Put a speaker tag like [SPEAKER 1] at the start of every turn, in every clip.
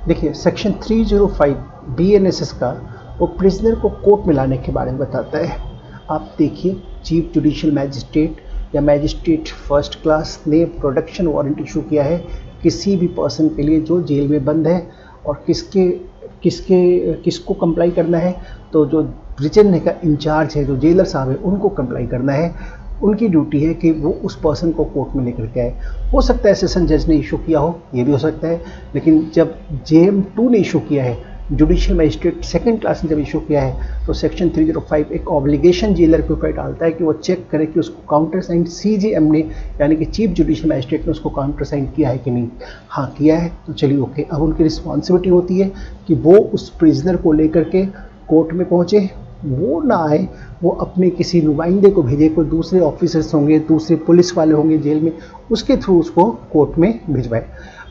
[SPEAKER 1] देखिए section 305 BNSS का वो प्रिजनर को कोर्ट में लाने के बारे में बताता है। आप देखिए, चीफ जुडिशियल मैजिस्ट्रेट या मैजिस्ट्रेट फर्स्ट क्लास ने प्रोडक्शन वारंट इशू किया है किसी भी पर्सन के लिए जो जेल में बंद है, और किसको कंप्लाई करना है, तो जो प्रिजन का इंचार्ज है, जो जेलर साहब है, उनको कंप्लाई करना है। उनकी ड्यूटी है कि वो उस पर्सन को कोर्ट में लेकर के आए। हो सकता है सेशन जज ने इशू किया हो, ये भी हो सकता है, लेकिन जब JM2 ने इशू किया है, जुडिशियल मजिस्ट्रेट सेकंड क्लास ने जब इशू किया है, तो सेक्शन 305 एक ऑब्लिगेशन जेलर के ऊपर डालता है कि वो चेक करे कि उसको काउंटर साइन CJM ने, यानी कि चीफ जुडिशियल मजिस्ट्रेट ने उसको काउंटर साइन किया है कि नहीं। हाँ किया है तो चलिए ओके। अब उनकी रिस्पॉन्सिबिलिटी होती है कि वो उस प्रिजनर को लेकर के कोर्ट में पहुँचे, वो ना आए, वो अपने किसी नुमाइंदे को भेजे, कोई दूसरे ऑफिसर्स होंगे, दूसरे पुलिस वाले होंगे जेल में, उसके थ्रू उसको कोर्ट में भिजवाए।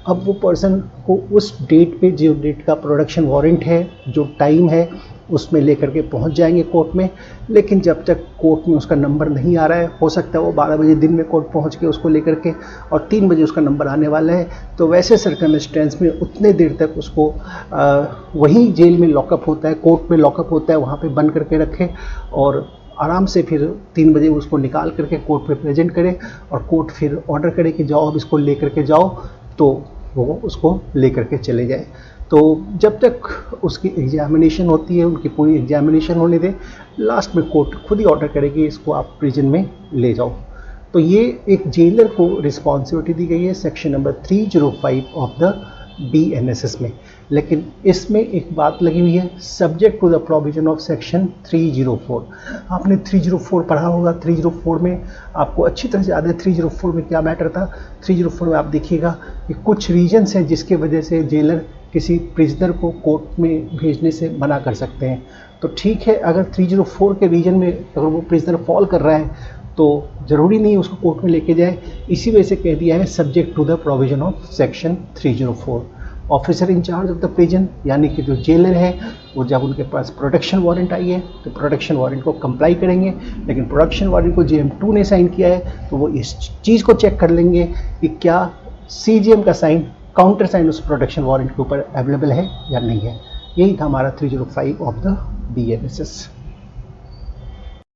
[SPEAKER 1] अब वो पर्सन को उस डेट पे, जो डेट का प्रोडक्शन वारंट है, जो टाइम है, उसमें लेकर के पहुंच जाएंगे कोर्ट में। लेकिन जब तक कोर्ट में उसका नंबर नहीं आ रहा है, हो सकता है वो 12 बजे दिन में कोर्ट पहुंच के उसको लेकर के, और 3 बजे उसका नंबर आने वाला है, तो वैसे सर्कमस्टेंस में उतने देर तक उसको वहीं जेल में लॉकअप होता है, कोर्ट में लॉकअप होता है, वहाँ पे बंद करके रखे, और आराम से फिर 3 बजे उसको निकाल करके कोर्ट में प्रेजेंट करे, और कोर्ट फिर ऑर्डर करे कि जाओ अब इसको लेकर के जाओ, तो वो उसको लेकर के चले जाए। तो जब तक उसकी एग्जामिनेशन होती है, उनकी पूरी एग्जामिनेशन होने दें, लास्ट में कोर्ट खुद ही ऑर्डर करेगी इसको आप प्रिजन में ले जाओ। तो ये एक जेलर को रिस्पॉन्सिबिलिटी दी गई है section number 305 of the BNSS में। लेकिन इसमें एक बात लगी हुई है, subject to the provision of section 304। आपने 304 पढ़ा होगा। 304 में आपको अच्छी तरह से याद है 304 में क्या मैटर था। 304 में आप देखिएगा कि कुछ रीजन्स हैं जिसके वजह से जेलर किसी प्रिजनर को कोर्ट में भेजने से मना कर सकते हैं। तो ठीक है, अगर 304 के रीजन में अगर वो प्रिजनर फॉल कर रहा है तो ज़रूरी नहीं उसको कोर्ट में लेके जाए। इसी वजह से कह दिया है subject to the provision of section 304। Officer in charge of the prison, यानी कि जो जेलर है, वो जब उनके पास प्रोटेक्शन वारंट आई है तो प्रोटेक्शन वारंट को कंप्लाई करेंगे। लेकिन प्रोटेक्शन वारंट को JM2 ने साइन किया है, तो वो इस चीज़ को चेक कर लेंगे कि क्या CJM का साइन, काउंटर साइन उस प्रोटेक्शन वारंट के ऊपर अवेलेबल है या नहीं है। यही था हमारा 305 ऑफ द BNSS।